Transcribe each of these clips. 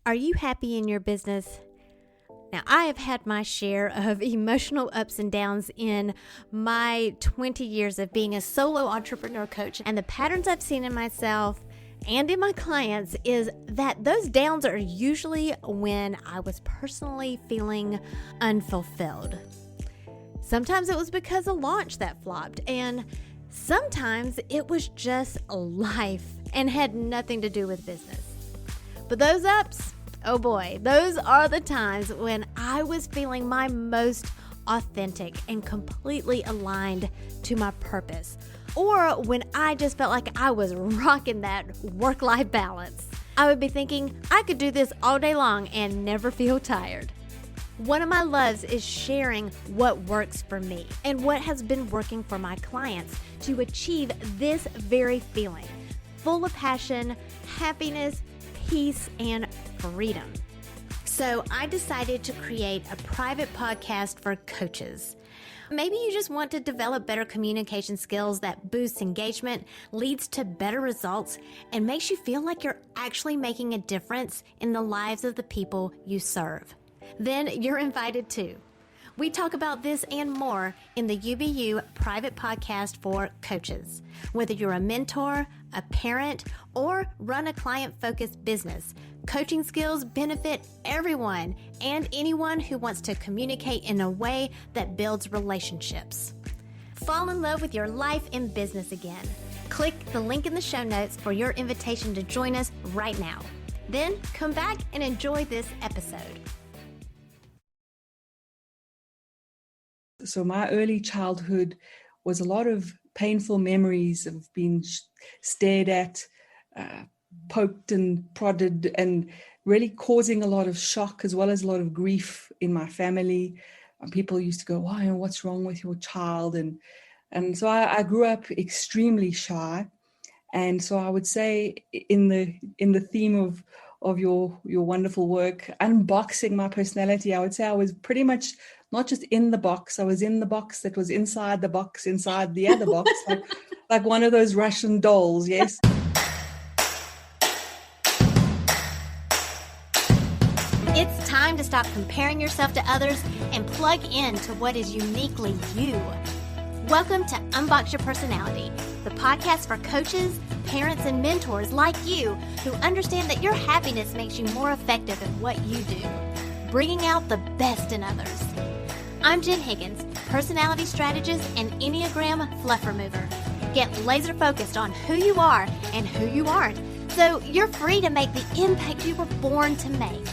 Are you happy in your business? Now, I have had my share of emotional ups and downs in my 20 years of being a solo entrepreneur coach, and the patterns I've seen in myself and in my clients is that those downs are usually when I was personally feeling unfulfilled. Sometimes it was because a launch that flopped, and sometimes it was just life and had nothing to do with business. But those ups, oh boy, those are the times when I was feeling my most authentic and completely aligned to my purpose, or when I just felt like I was rocking that work-life balance. I would be thinking I could do this all day long and never feel tired. One of my loves is sharing what works for me and what has been working for my clients to achieve this very feeling, full of passion, happiness, peace, and freedom. So I decided to create a private podcast for coaches. Maybe you just want to develop better communication skills that boosts engagement, leads to better results, and makes you feel like you're actually making a difference in the lives of the people you serve. Then you're invited too. We talk about this and more in the UBU private podcast for coaches. Whether you're a mentor, a parent, or run a client-focused business, coaching skills benefit everyone and anyone who wants to communicate in a way that builds relationships. Fall in love with your life and business again. Click the link in the show notes for your invitation to join us right now. Then come back and enjoy this episode. So my early childhood was a lot of painful memories of being stared at, poked and prodded, and really causing a lot of shock as well as a lot of grief in my family. People used to go, "Why? What's wrong with your child?" And so I grew up extremely shy. And so I would say in the theme of your wonderful work, unboxing my personality, I would say I was pretty much not just in the box, I was in the box that was inside the box, inside the other box, like one of those Russian dolls, yes? It's time to stop comparing yourself to others and plug in to what is uniquely you. Welcome to Unbox Your Personality, the podcast for coaches, parents, and mentors like you who understand that your happiness makes you more effective at what you do, bringing out the best in others. I'm Jen Higgins, personality strategist and Enneagram fluff remover. Get laser focused on who you are and who you aren't, so you're free to make the impact you were born to make.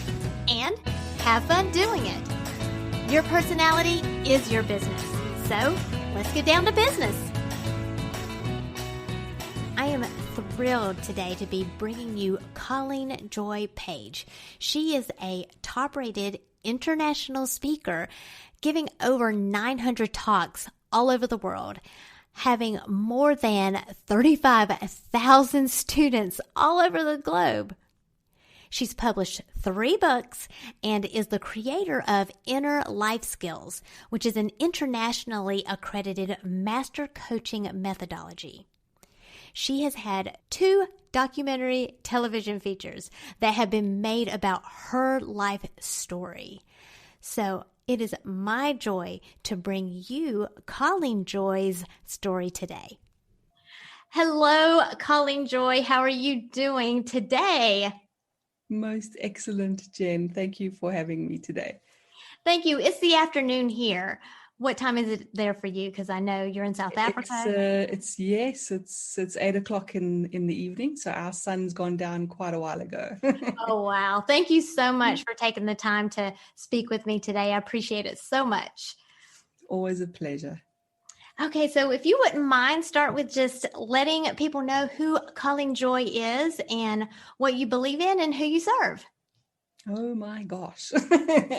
And have fun doing it. Your personality is your business, so let's get down to business. I am thrilled today to be bringing you Colleen-Joy Page. She is a top-rated international speaker, giving over 900 talks all over the world, having more than 35,000 students all over the globe. She's published 3 books and is the creator of Inner Life Skills, which is an internationally accredited master coaching methodology. She has had 2 documentary television features that have been made about her life story. So it is my joy to bring you Colleen-Joy's story today. Hello, Colleen-Joy. How are you doing today? Most excellent, Jen. Thank you for having me today. Thank you. It's the afternoon here. What time is it there for you? Because I know you're in South Africa. It's 8 o'clock in the evening. So our sun's gone down quite a while ago. Oh, wow. Thank you so much for taking the time to speak with me today. I appreciate it so much. Always a pleasure. Okay, so if you wouldn't mind, start with just letting people know who Colleen-Joy is and what you believe in and who you serve. Oh my gosh,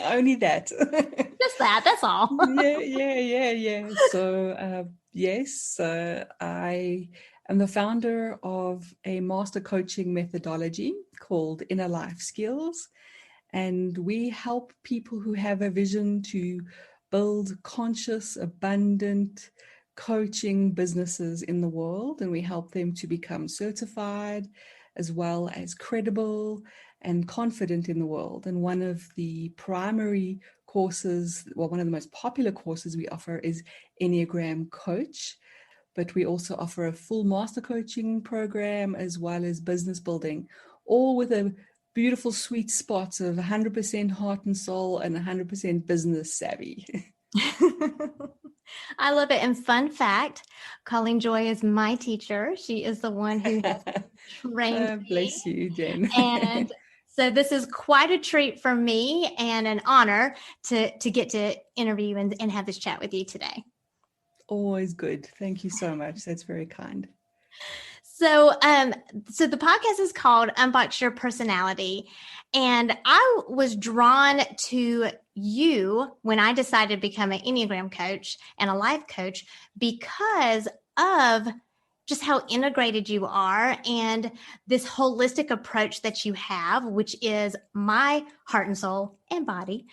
only that. Just that, that's all. Yeah. So yes, I am the founder of a master coaching methodology called Inner Life Skills. And we help people who have a vision to build conscious, abundant coaching businesses in the world. And we help them to become certified as well as credible and confident in the world. And one of the primary courses, well, one of the most popular courses we offer is Enneagram Coach, but we also offer a full master coaching program as well as business building, all with a beautiful sweet spot of 100% heart and soul and 100% business savvy. I love it. And fun fact, Colleen-Joy is my teacher. She is the one who has trained Bless me. you, Jen. And so this is quite a treat for me and an honor to get to interview and have this chat with you today. Always good. Thank you so much. That's very kind. So, so the podcast is called Unbox Your Personality. And I was drawn to you when I decided to become an Enneagram coach and a life coach because of just how integrated you are and this holistic approach that you have, which is my heart and soul and body.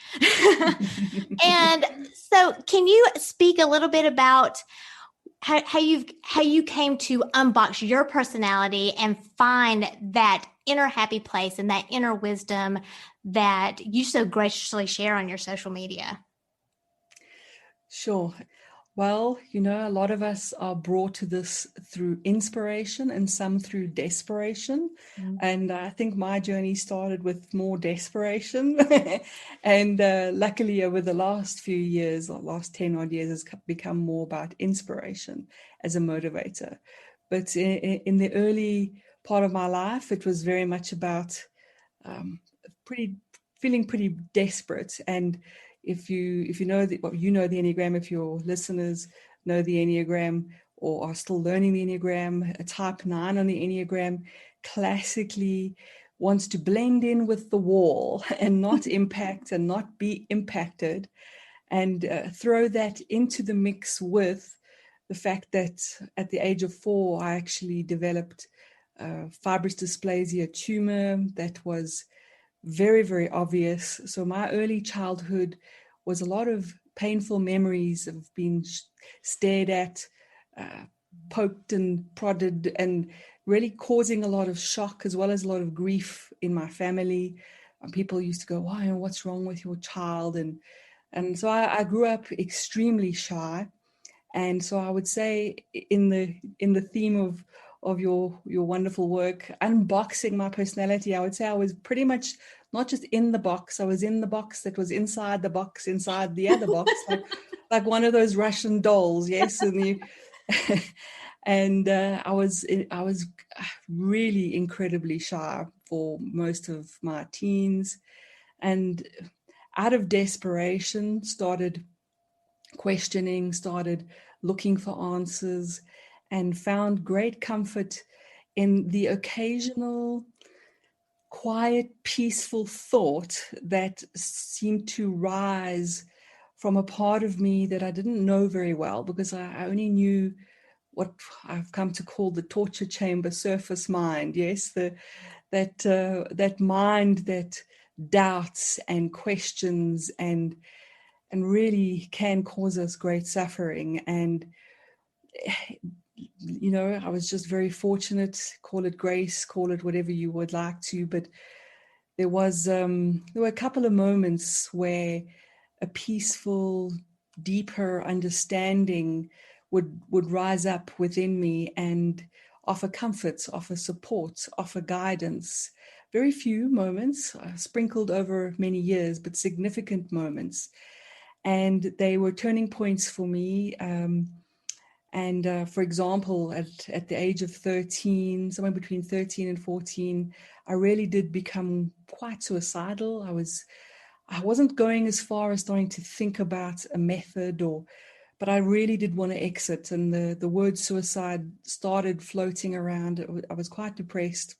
And so can you speak a little bit about how you came to unbox your personality and find that inner happy place and that inner wisdom that you so graciously share on your social media? Sure. Well, a lot of us are brought to this through inspiration and some through desperation. Mm-hmm. And I think my journey started with more desperation. And luckily, over the last few years, or last 10 odd years, has become more about inspiration as a motivator. But in the early part of my life, it was very much about feeling pretty desperate. And if you know the Enneagram, if your listeners know the Enneagram or are still learning the Enneagram, a type 9 on the Enneagram classically wants to blend in with the wall and not impact and not be impacted, and throw that into the mix with the fact that at the age of 4, I actually developed fibrous dysplasia tumor that was very, very obvious. So my early childhood was a lot of painful memories of being stared at, poked and prodded, and really causing a lot of shock as well as a lot of grief in my family. People used to go, "Why? What's wrong with your child?" And so I grew up extremely shy. And so I would say in the theme of your wonderful work, unboxing my personality, I would say I was pretty much not just in the box, I was in the box that was inside the box, inside the other box, like one of those Russian dolls, yes. And I was really incredibly shy for most of my teens, and out of desperation started questioning, started looking for answers, and found great comfort in the occasional quiet, peaceful thought that seemed to rise from a part of me that I didn't know very well, because I only knew what I've come to call the torture chamber surface mind. Yes, that mind that doubts and questions and really can cause us great suffering. And I was just very fortunate, call it grace, call it whatever you would like to, but there were a couple of moments where a peaceful, deeper understanding would rise up within me and offer comfort, offer support, offer guidance. Very few moments, sprinkled over many years, but significant moments. And they were turning points for me. For example, at the age of 13, somewhere between 13 and 14, I really did become quite suicidal. I wasn't going as far as starting to think about a method, but I really did want to exit. And the word suicide started floating around. I was quite depressed.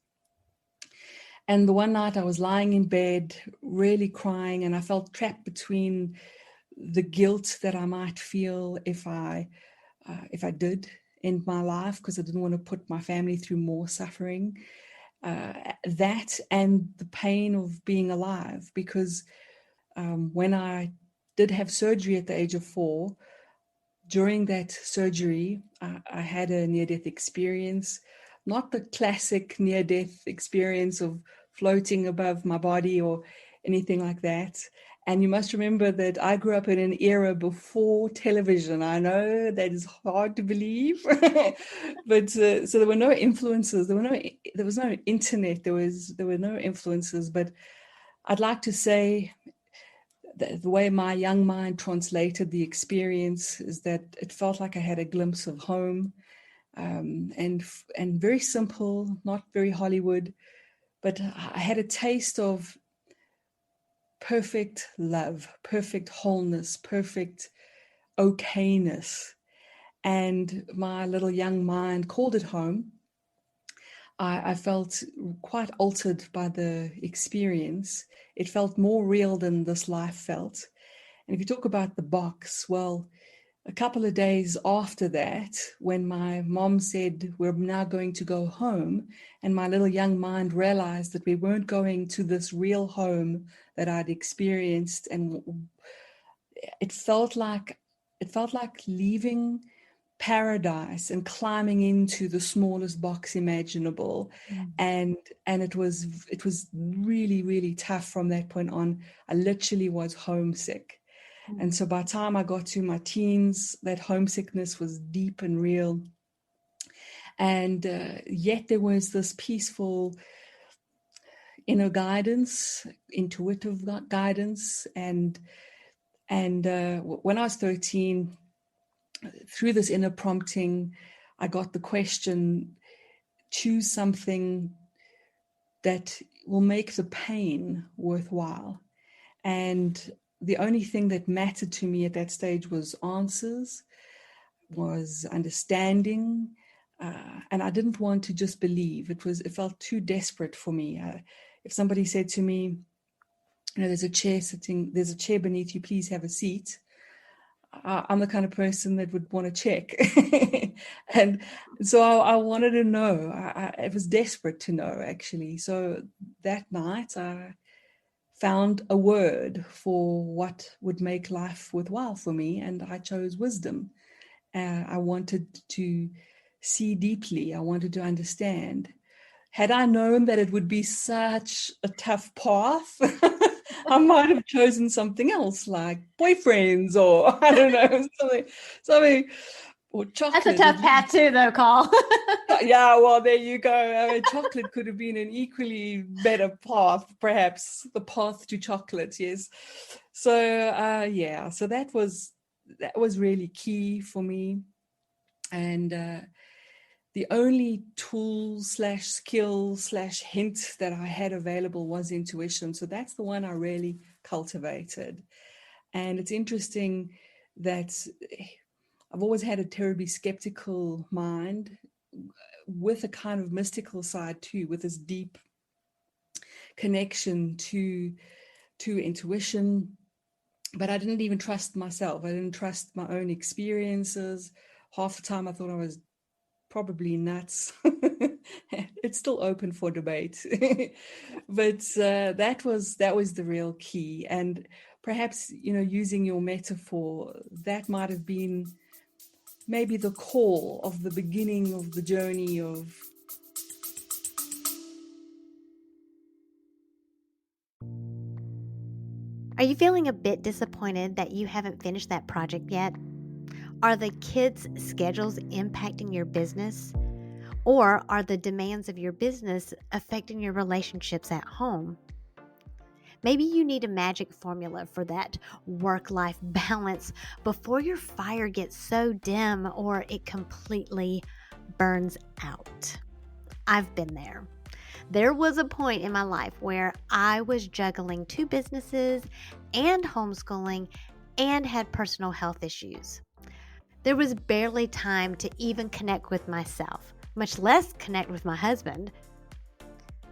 And the one night I was lying in bed, really crying, and I felt trapped between the guilt that I might feel if I did end my life, because I didn't want to put my family through more suffering, that and the pain of being alive. Because when I did have surgery at the age of 4, during that surgery, I had a near-death experience, not the classic near-death experience of floating above my body or anything like that. And you must remember that I grew up in an era before television. I know that is hard to believe, but so there were no influences. There was no internet. There were no influences. But I'd like to say that the way my young mind translated the experience is that it felt like I had a glimpse of home, and very simple, not very Hollywood, but I had a taste of perfect love, perfect wholeness, perfect okayness. And my little young mind called it home. I felt quite altered by the experience. It felt more real than this life felt. And if you talk about the box, well, a couple of days after that, when my mom said, we're now going to go home, and my little young mind realized that we weren't going to this real home that I'd experienced, and it felt like leaving paradise and climbing into the smallest box imaginable. And it was really, really tough from that point on. I literally was homesick. And so by the time I got to my teens, that homesickness was deep and real. And yet there was this peaceful inner guidance, intuitive guidance. And when I was 13, through this inner prompting, I got the question, choose something that will make the pain worthwhile. And the only thing that mattered to me at that stage was answers, was understanding, and I didn't want to just believe. It felt too desperate for me. If somebody said to me, there's a chair beneath you, please have a seat, I'm the kind of person that would want to check. And so I wanted to know. I was desperate to know, actually. So that night I found a word for what would make life worthwhile for me, and I chose wisdom. I wanted to see deeply. I wanted to understand. Had I known that it would be such a tough path, I might have chosen something else, like boyfriends, or I don't know, something, or chocolate. That's a tough path too, though, Carl. Yeah, well, there you go. I mean, chocolate could have been an equally better path, perhaps the path to chocolate. Yes. So yeah, so that was really key for me, and the only tool / skill / hint that I had available was intuition. So that's the one I really cultivated. And it's interesting that I've always had a terribly skeptical mind with a kind of mystical side too, with this deep connection to intuition. But I didn't even trust myself. I didn't trust my own experiences. Half the time I thought I was probably nuts. It's still open for debate. But that was the real key. And perhaps, using your metaphor, that might have been maybe the call of the beginning of the journey of. Are you feeling a bit disappointed that you haven't finished that project yet? Are the kids' schedules impacting your business? Or are the demands of your business affecting your relationships at home? Maybe you need a magic formula for that work-life balance before your fire gets so dim or it completely burns out. I've been there. There was a point in my life where I was juggling 2 businesses and homeschooling and had personal health issues. There was barely time to even connect with myself, much less connect with my husband.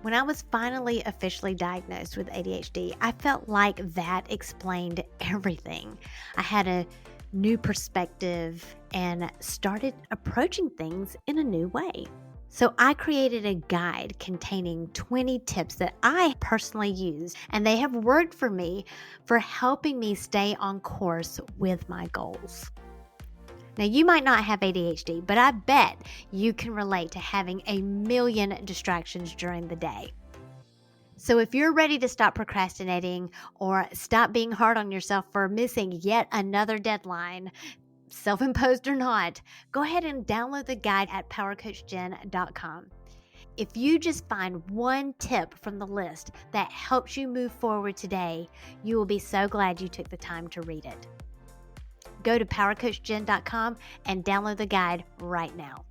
When I was finally officially diagnosed with ADHD, I felt like that explained everything. I had a new perspective and started approaching things in a new way. So I created a guide containing 20 tips that I personally use, and they have worked for me for helping me stay on course with my goals. Now, you might not have ADHD, but I bet you can relate to having a million distractions during the day. So if you're ready to stop procrastinating or stop being hard on yourself for missing yet another deadline, self-imposed or not, go ahead and download the guide at powercoachjen.com. If you just find one tip from the list that helps you move forward today, you will be so glad you took the time to read it. Go to powercoachjen.com and download the guide right now.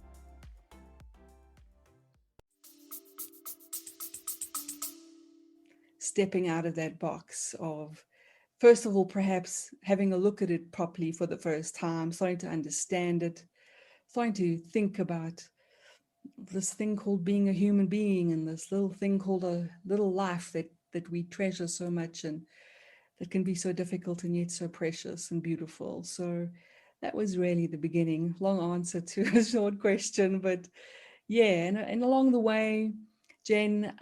Stepping out of that box of, first of all, perhaps having a look at it properly for the first time, starting to understand it, starting to think about this thing called being a human being and this little thing called a little life that we treasure so much and that can be so difficult and yet so precious and beautiful. So that was really the beginning. Long answer to a short question, but yeah, and along the way, Jen,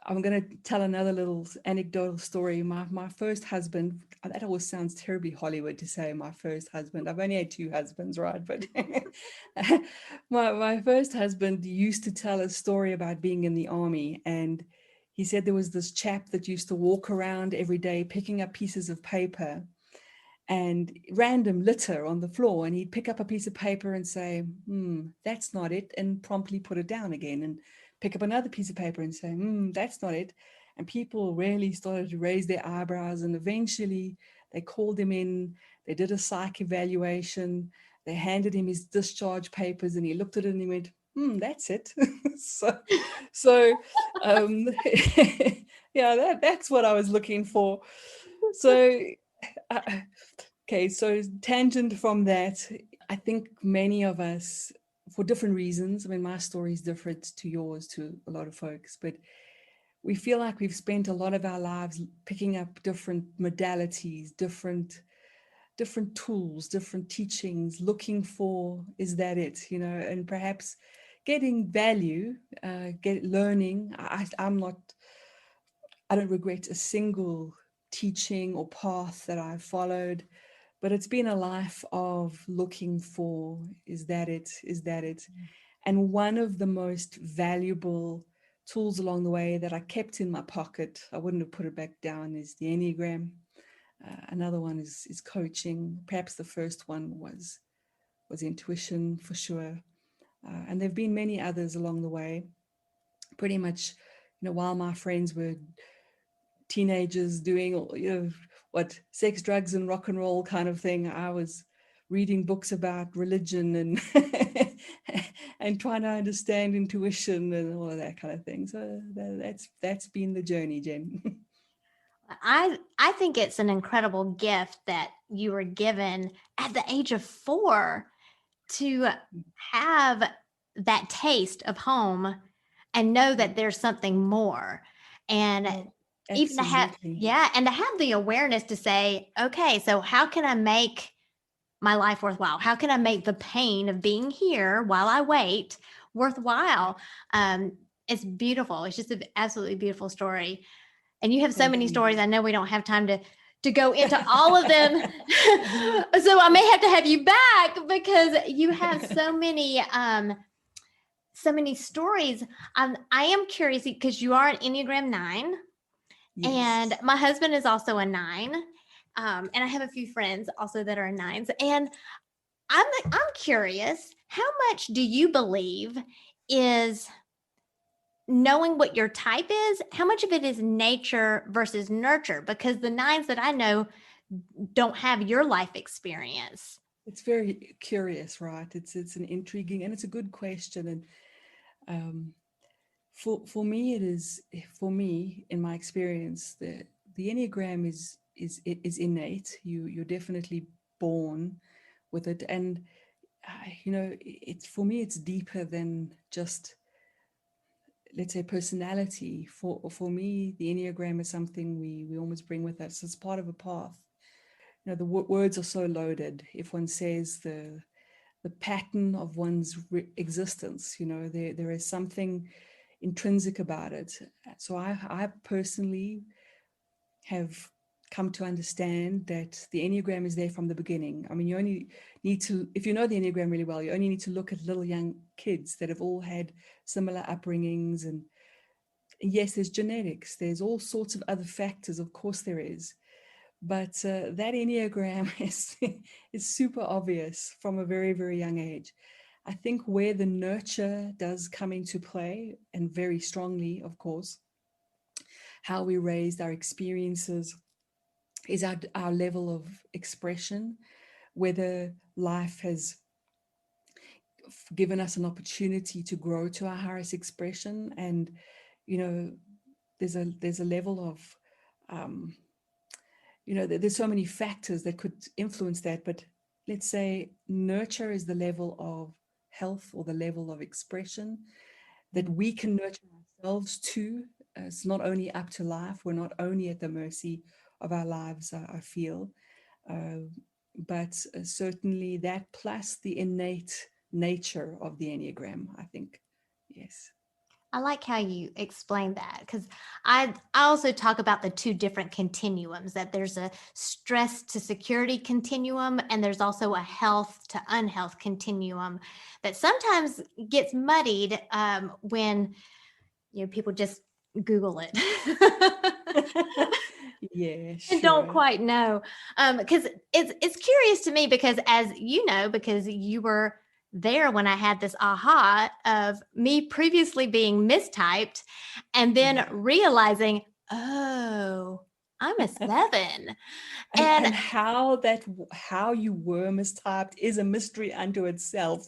I'm going to tell another little anecdotal story. My first husband, that always sounds terribly Hollywood to say my first husband. I've only had 2 husbands, right? But my first husband used to tell a story about being in the army. And he said there was this chap that used to walk around every day picking up pieces of paper and random litter on the floor. And he'd pick up a piece of paper and say, that's not it, and promptly put it down again. And pick up another piece of paper and say, that's not it. And people really started to raise their eyebrows. And eventually they called him in, they did a psych evaluation, they handed him his discharge papers, and he looked at it and he went, that's it. so yeah, that's what I was looking for. So okay, so tangent from that, I think many of us, for different reasons, I mean, my story is different to yours, to a lot of folks, but we feel like we've spent a lot of our lives picking up different modalities, different tools, different teachings, looking for, is that it, and perhaps getting value, learning. I don't regret a single teaching or path that I've followed, but it's been a life of looking for, is that it? Is that it? And one of the most valuable tools along the way that I kept in my pocket, I wouldn't have put it back down, is the Enneagram. Another one is coaching. Perhaps the first one was intuition, for sure. And there have been many others along the way. Pretty much, while my friends were teenagers doing, what, sex, drugs, and rock and roll kind of thing, I was reading books about religion and and trying to understand intuition and all of that kind of thing. So that's been the journey, Jen. I think it's an incredible gift that you were given at the age of 4 to have that taste of home and know that there's something more. And even to have, and to have the awareness to say, okay, so how can I make my life worthwhile? How can I make the pain of being here while I wait worthwhile? It's beautiful. It's just an absolutely beautiful story. And you have so many stories. I know we don't have time to go into all of them. So I may have to have you back because you have so many stories. I am curious because you are an Enneagram 9. Yes. And my husband is also a 9. And I have a few friends also that are 9s. And I'm curious, how much do you believe is knowing what your type is? How much of it is nature versus nurture? Because the 9s that I know don't have your life experience. It's very curious, right? It's an intriguing, and it's a good question. And for me, it is, for me, in my experience, the Enneagram is innate. You're definitely born with it, and it's, for me, it's deeper than just, let's say, personality. For me, the Enneagram is something we almost bring with us. It's part of a path. The words are so loaded. If one says the pattern of one's existence, there is something intrinsic about it. So I personally have come to understand that the Enneagram is there from the beginning. I mean, you only need to, if you know the Enneagram really well, you only need to look at little young kids that have all had similar upbringings, and yes, there's genetics, there's all sorts of other factors, of course there is. But that Enneagram is super obvious from a very, very young age. I think where the nurture does come into play, and very strongly, of course, how we raised, our experiences, is our level of expression, whether life has given us an opportunity to grow to our highest expression. And, you know, there's a level of, there's so many factors that could influence that. But let's say nurture is the level of health or the level of expression that we can nurture ourselves to. It's not only up to life. We're not only at the mercy of our lives, I feel. But certainly that plus the innate nature of the Enneagram, I think. Yes. I like how you explain that, because I also talk about the two different continuums, that there's a stress to security continuum and there's also a health to unhealth continuum that sometimes gets muddied when people just Google it. Yeah, And don't sure. quite know. Because it's curious to me, because as you know, because you were there when I had this aha of me previously being mistyped and then realizing, oh, I'm a 7. And And how you were mistyped is a mystery unto itself.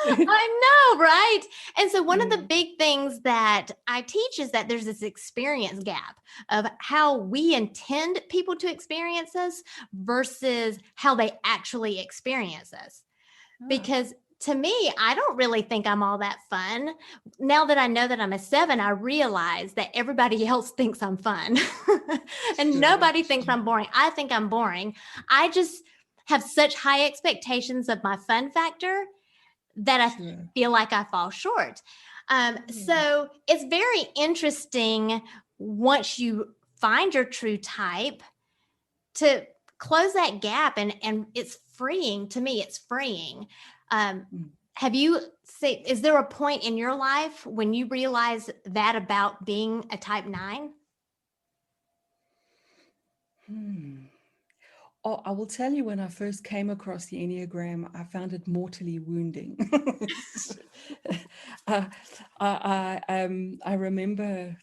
I know, right? And so one of Yeah. the big things that I teach is that there's this experience gap of how we intend people to experience us versus how they actually experience us. Ah, Because to me, I don't really think I'm all that fun. Now that I know that I'm a 7, I realize that everybody else thinks I'm fun. And sure. nobody thinks I'm boring. I think I'm boring. I just have such high expectations of my fun factor that I Sure. feel like I fall short. Yeah. So it's very interesting once you find your true type to close that gap, and it's freeing to me. It's freeing. Mm. Have you say, is there a point in your life when you realize that about being a type 9? Hmm. Oh, I will tell you, when I first came across the Enneagram, I found it mortally wounding. uh, I remember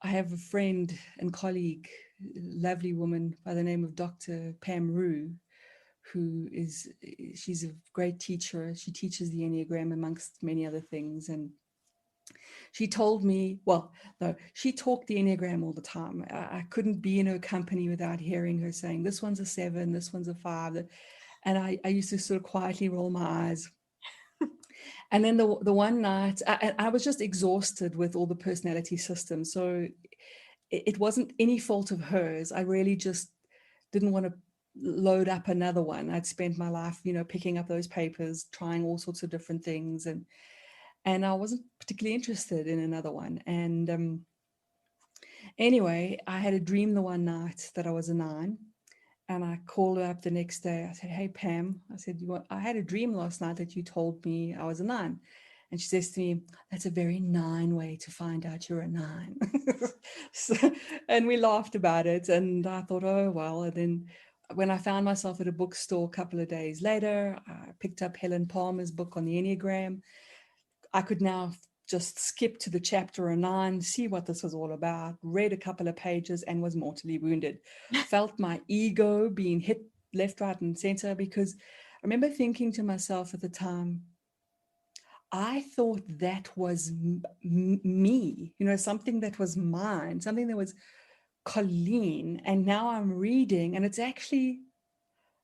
I have a friend and colleague, lovely woman by the name of Dr. Pam Rue, she's a great teacher. She teaches the Enneagram amongst many other things. And she told me, well, no, she talked the Enneagram all the time. I couldn't be in her company without hearing her saying, this one's a 7, this one's a 5. And I used to sort of quietly roll my eyes. And then the one night, I was just exhausted with all the personality systems. So it wasn't any fault of hers. I really just didn't want to load up another one. I'd spent my life, picking up those papers, trying all sorts of different things. And I wasn't particularly interested in another one. And anyway, I had a dream the one night that I was a 9. And I called her up the next day. I said, hey, Pam, I said, I had a dream last night that you told me I was a 9. And she says to me, that's a very 9 way to find out you're a 9. And we laughed about it. And I thought, oh, well. And then when I found myself at a bookstore a couple of days later, I picked up Helen Palmer's book on the Enneagram. I could now just skip to the chapter 9, see what this was all about, read a couple of pages and was mortally wounded. Felt my ego being hit left, right, and center, because I remember thinking to myself at the time, I thought that was me, something that was mine, something that was Colleen. And now I'm reading, and it's actually,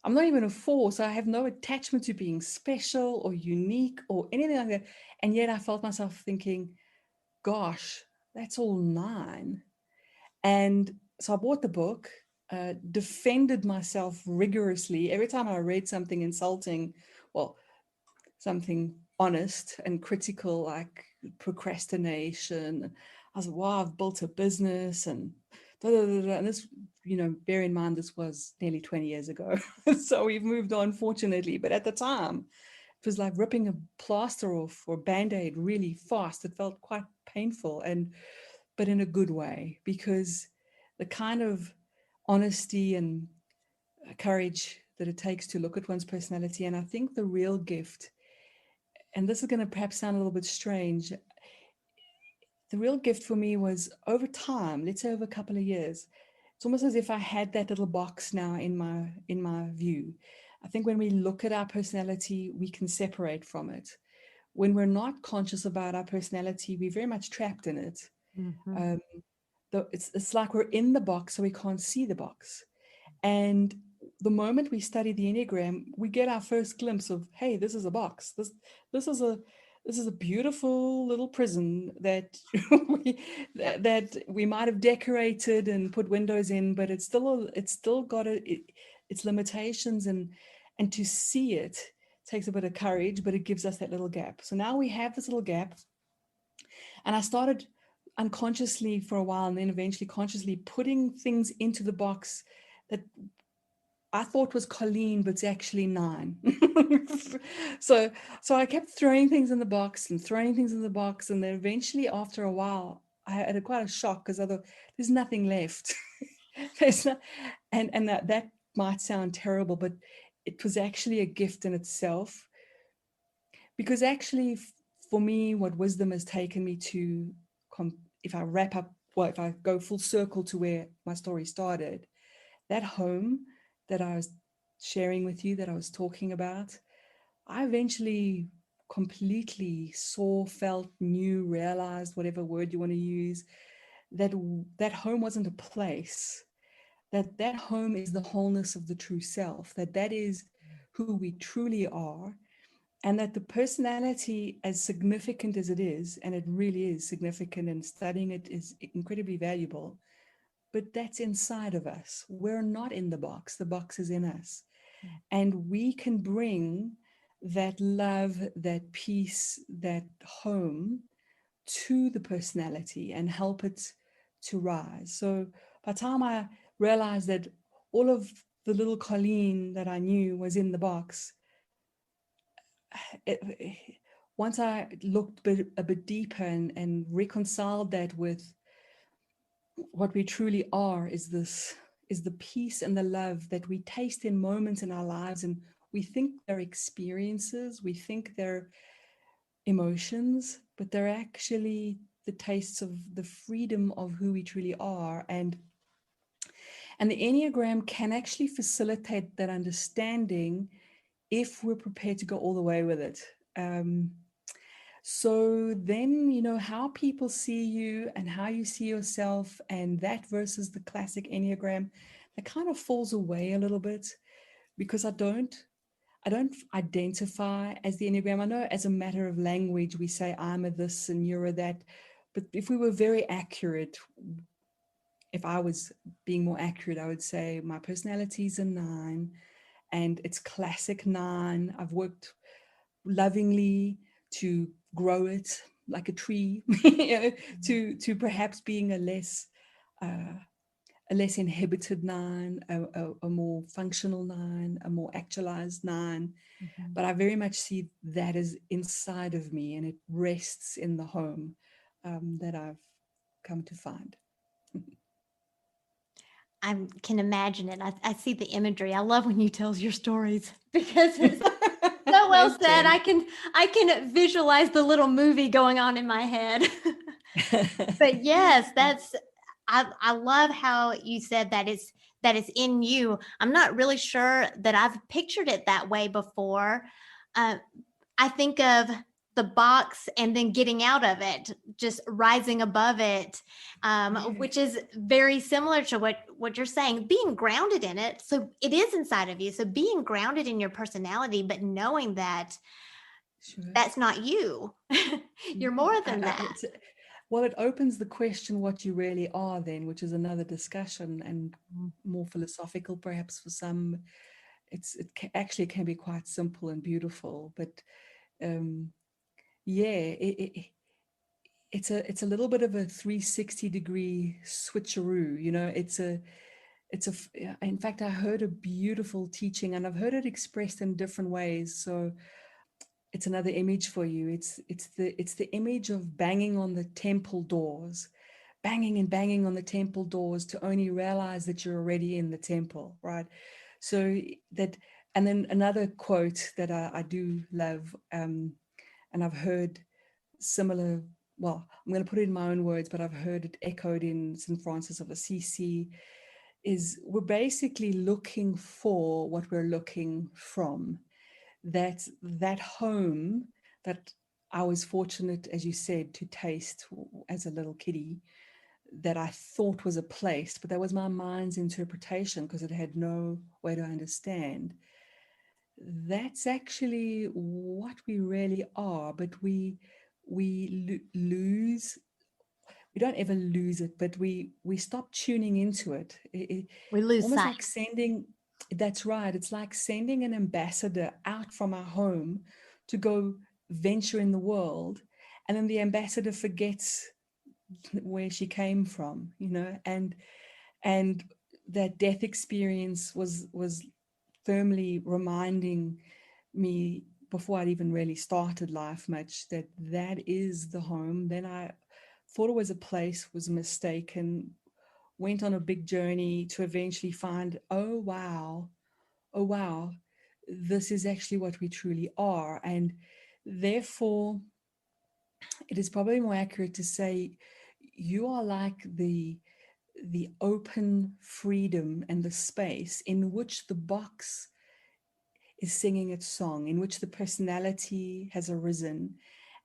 I'm not even a 4, so I have no attachment to being special or unique or anything like that. And yet I felt myself thinking, gosh, that's all 9. And so I bought the book, defended myself rigorously. Every time I read something insulting, well, something honest and critical, like procrastination, I was like, wow, I've built a business and da, da, da, da. And this, bear in mind, this was nearly 20 years ago. So we've moved on, fortunately. But at the time, was like ripping a plaster off or band-aid really fast. It felt quite painful, but in a good way, because the kind of honesty and courage that it takes to look at one's personality. And I think the real gift, and this is going to perhaps sound a little bit strange, the real gift for me was over time, let's say over a couple of years. It's almost as if I had that little box now in my view. I think when we look at our personality, we can separate from it. When we're not conscious about our personality, we're very much trapped in it. Mm-hmm. It's like we're in the box, so we can't see the box. And the moment we study the Enneagram, we get our first glimpse of, hey, this is a box. This is a beautiful little prison that that we might have decorated and put windows in, but it's still got its limitations, and to see it takes a bit of courage, but it gives us that little gap. So now we have this little gap, and I started unconsciously for a while, and then eventually consciously putting things into the box that I thought was Colleen, but it's actually 9. so I kept throwing things in the box and throwing things in the box, and then eventually, after a while, I had quite a shock, because I thought there's nothing left. There's not, and that might sound terrible, but it was actually a gift in itself, because actually, for me, what wisdom has taken me to, if I wrap up, well, if I go full circle to where my story started, that home that I was sharing with you, that I was talking about, I eventually completely saw, felt, knew, realized, whatever word you want to use, that that home wasn't a place, that home is the wholeness of the true self, that is who we truly are, and that the personality, as significant as it is, and it really is significant, and studying it is incredibly valuable, but that's inside of us. We're not in the box is in us. And we can bring that love, that peace, that home to the personality and help it to rise. So by the time I realized that all of the little Colleen that I knew was in the box, it, once I looked a bit deeper and reconciled that with what we truly are, is the peace and the love that we taste in moments in our lives, and we think they're experiences, we think they're emotions, but they're actually the tastes of the freedom of who we truly are. And the Enneagram can actually facilitate that understanding if we're prepared to go all the way with it. So then, how people see you and how you see yourself, and that versus the classic Enneagram, that kind of falls away a little bit, because I don't identify as the Enneagram. I know as a matter of language, we say I'm a this and you're a that, but if we were very accurate, if I was being more accurate, I would say my personality is a 9, and it's classic 9. I've worked lovingly to grow it like a tree, to perhaps being a less inhibited 9, a more functional 9, a more actualized 9. Mm-hmm. But I very much see that as inside of me, and it rests in the home that I've come to find. I can imagine it. I see the imagery. I love when you tell your stories because it's so well said. I can visualize the little movie going on in my head. But yes, I love how you said that it's in you. I'm not really sure that I've pictured it that way before. I think of the box and then getting out of it, just rising above it, which is very similar to what you're saying, being grounded in it. So it is inside of you. So being grounded in your personality, but knowing that that's not you. You're more than that. Well, it opens the question what you really are then, which is another discussion and more philosophical perhaps for some. It actually can be quite simple and beautiful, but it's a little bit of a 360-degree switcheroo. In fact, I heard a beautiful teaching, and I've heard it expressed in different ways. So it's another image for you. It's the image of banging on the temple doors, banging and banging on the temple doors to only realize that you're already in the temple, right? So that, and then another quote that I do love, and I've heard similar, well, I'm going to put it in my own words, but I've heard it echoed in St. Francis of Assisi, is we're basically looking for what we're looking from. That home that I was fortunate, as you said, to taste as a little kiddie, that I thought was a place, but that was my mind's interpretation because it had no way to understand. That's actually what we really are, but we lose. We don't ever lose it, but we stop tuning into it. We lose Almost sight. like sending. That's right. It's like sending an ambassador out from our home to go venture in the world, and then the ambassador forgets where she came from, and that death experience was firmly reminding me before I'd even really started life much that that is the home. Then I thought it was a place, was mistaken, went on a big journey to eventually find, oh wow, this is actually what we truly are. And therefore, it is probably more accurate to say you are like the open freedom and the space in which the box is singing its song, in which the personality has arisen.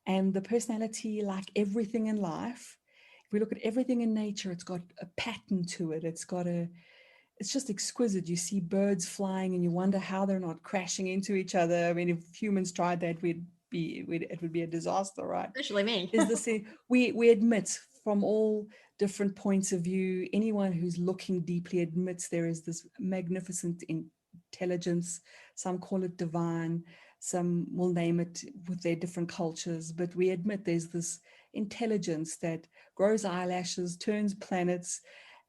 And the personality, like everything in life, if we look at everything in nature, it's got a pattern to it. It's just exquisite. You see birds flying and you wonder how they're not crashing into each other. I mean, if humans tried that, it would be a disaster, right? Especially me. Is this we admit from all different points of view, anyone who's looking deeply admits there is this magnificent intelligence. Some call it divine, some will name it with their different cultures, but we admit there's this intelligence that grows eyelashes, turns planets,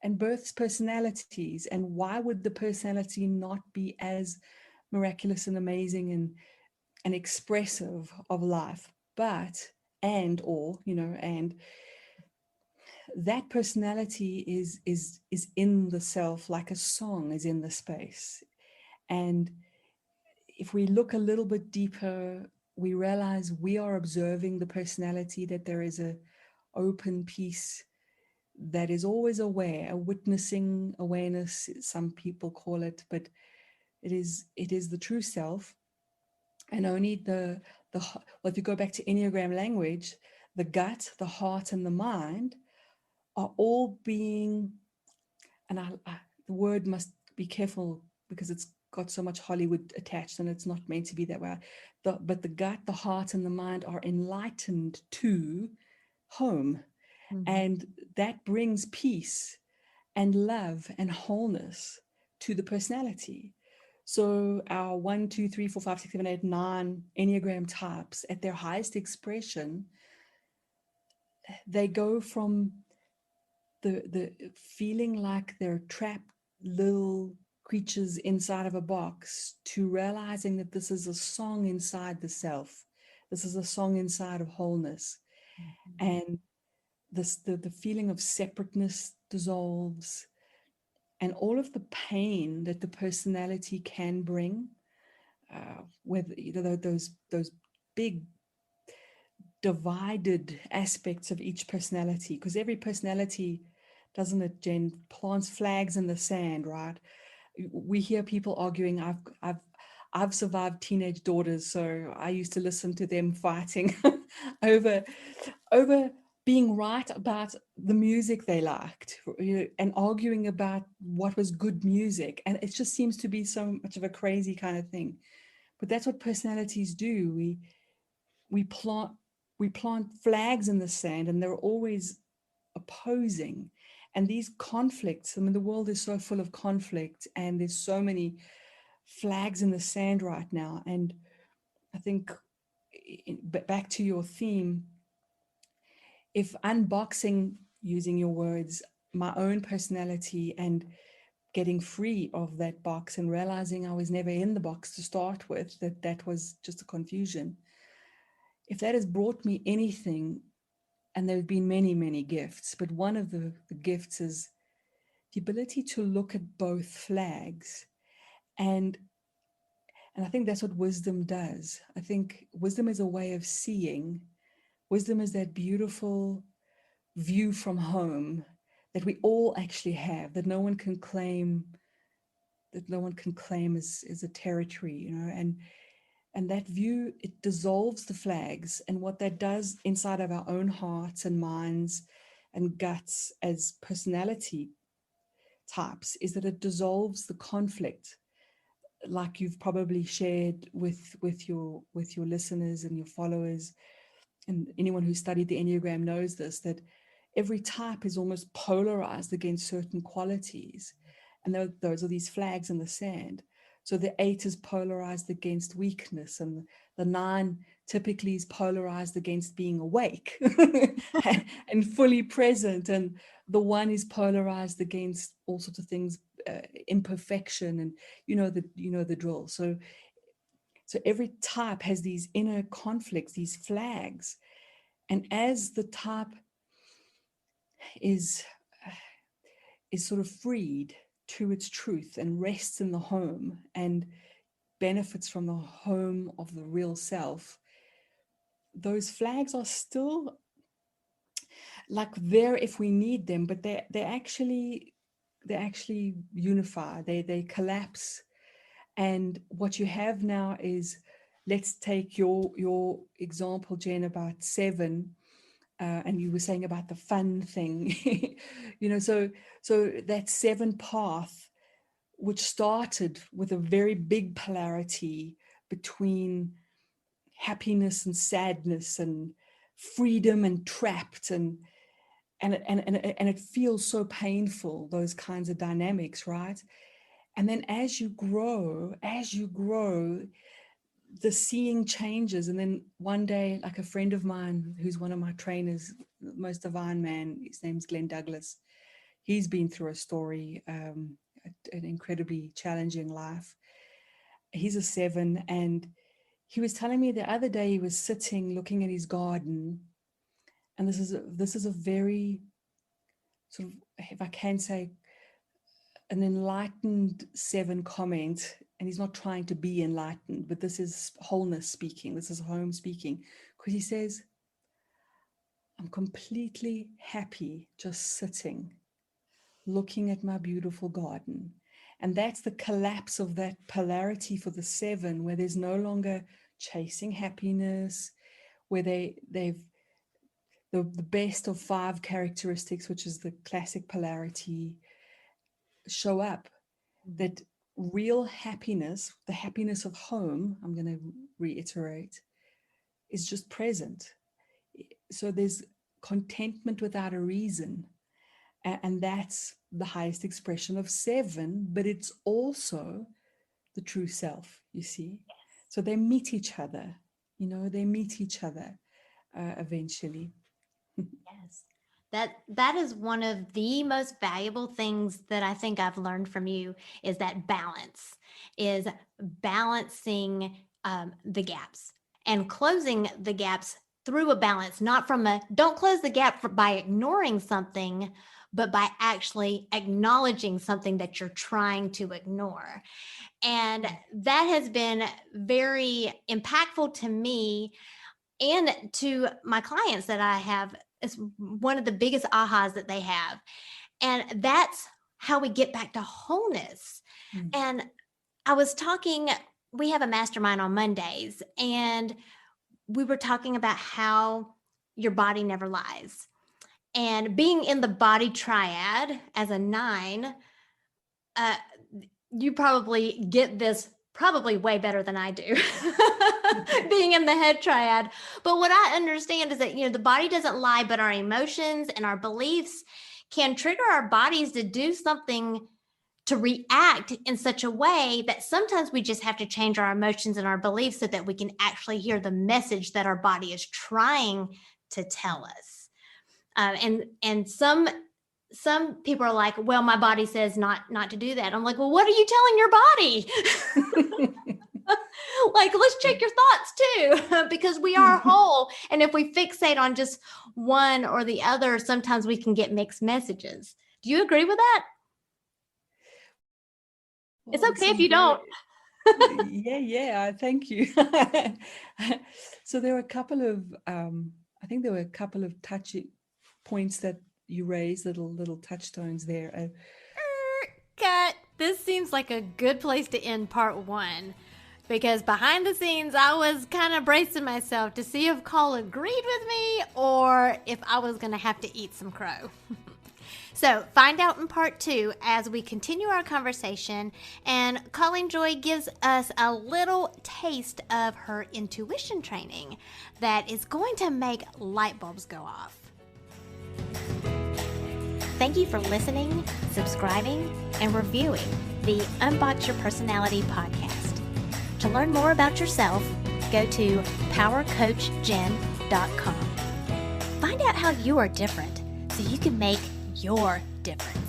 and births personalities. And why would the personality not be as miraculous and amazing and expressive of life? But and that personality is in the self, like a song is in the space. And if we look a little bit deeper, we realize we are observing the personality, that there is a open piece that is always aware, a witnessing awareness, some people call it, but it is the true self. And only well, if you go back to Enneagram language, the gut, the heart, and the mind are all being, and the word must be careful because it's got so much Hollywood attached and it's not meant to be that way. But the gut, the heart, and the mind are enlightened to home. Mhm. And that brings peace and love and wholeness to the personality. So our 1, 2, 3, 4, 5, 6, 7, 8, 9 Enneagram types at their highest expression, they go from the feeling like they're trapped little creatures inside of a box to realizing that this is a song inside the self. This is a song inside of wholeness. Mhm. And the feeling of separateness dissolves, and all of the pain that the personality can bring, with those big divided aspects of each personality, because every personality, doesn't it, Jen, plants flags in the sand, right? We hear people arguing. I've survived teenage daughters, so I used to listen to them fighting over being right about the music they liked, and arguing about what was good music. And it just seems to be so much of a crazy kind of thing. But that's what personalities do. We plant flags in the sand, and they're always opposing. And these conflicts, I mean, the world is so full of conflict, and there's so many flags in the sand right now. And I think, back to your theme, if unboxing, using your words, my own personality and getting free of that box and realizing I was never in the box to start with, that was just a confusion. if that has brought me anything, and there have been many, many gifts, but one of the gifts is the ability to look at both flags. And I think that's what wisdom does. I think wisdom is a way of seeing. Wisdom is that beautiful view from home that we all actually have, that no one can claim, is a territory, you know. And that view, it dissolves the flags. And what that does inside of our own hearts and minds and guts as personality types is that it dissolves the conflict, like you've probably shared with your listeners and your followers, and anyone who studied the Enneagram knows this, that every type is almost polarized against certain qualities, and those are these flags in the sand. So the 8 is polarized against weakness, and the 9 typically is polarized against being awake and fully present, and the 1 is polarized against all sorts of things, imperfection, and you know the drill. So every type has these inner conflicts, these flags, and as the type is sort of freed to its truth and rests in the home and benefits from the home of the real self, those flags are still like there if we need them, but they actually unify, they collapse. And what you have now is, let's take your example, Jen, about 7, and you were saying about the fun thing, you know, so that 7 path, which started with a very big polarity between happiness and sadness and freedom and trapped, and it feels so painful, those kinds of dynamics, right? And then as you grow, the seeing changes. And then one day, like a friend of mine who's one of my trainers, the most divine man, his name's Glenn Douglas, he's been through a story, an incredibly challenging life. He's a 7, and he was telling me the other day he was sitting looking at his garden, and this is a very sort of, if I can say, an enlightened 7 comment, and he's not trying to be enlightened, but this is wholeness speaking, this is home speaking, because he says, I'm completely happy just sitting, looking at my beautiful garden. And that's the collapse of that polarity for the 7, where there's no longer chasing happiness, where they've the best of 5 characteristics, which is the classic polarity, show up. That real happiness, the happiness of home, I'm going to reiterate, is just present. So there's contentment without a reason. And that's the highest expression of 7, but it's also the true self, you see. So they meet each other, eventually. Yes. That is one of the most valuable things that I think I've learned from you, is that balance, is balancing the gaps and closing the gaps through a balance, not from don't close the gap by ignoring something, but by actually acknowledging something that you're trying to ignore. And that has been very impactful to me and to my clients that I have. It's one of the biggest ahas that they have. And that's how we get back to wholeness. And I was talking, we have a mastermind on Mondays, and we were talking about how your body never lies. And being in the body triad as a 9, you probably get this probably way better than I do, being in the head triad. But what I understand is that, the body doesn't lie, but our emotions and our beliefs can trigger our bodies to do something, to react in such a way that sometimes we just have to change our emotions and our beliefs so that we can actually hear the message that our body is trying to tell us. And some people are like, well, my body says not to do that. I'm like, well, what are you telling your body? Like, let's check your thoughts too, because we are whole. And if we fixate on just one or the other, sometimes we can get mixed messages. Do you agree with that? It's okay if you don't. Yeah, thank you. So there were a couple of, I think there were a couple of touchy points that you raised, little touchstones there. Cut. This seems like a good place to end part 1, because behind the scenes, I was kind of bracing myself to see if Cole agreed with me or if I was going to have to eat some crow. So find out in part 2 as we continue our conversation, and Colleen-Joy gives us a little taste of her intuition training that is going to make light bulbs go off. Thank you for listening, subscribing, and reviewing the Unbox Your Personality podcast. To learn more about yourself, go to powercoachjen.com. Find out how you are different so you can make your difference.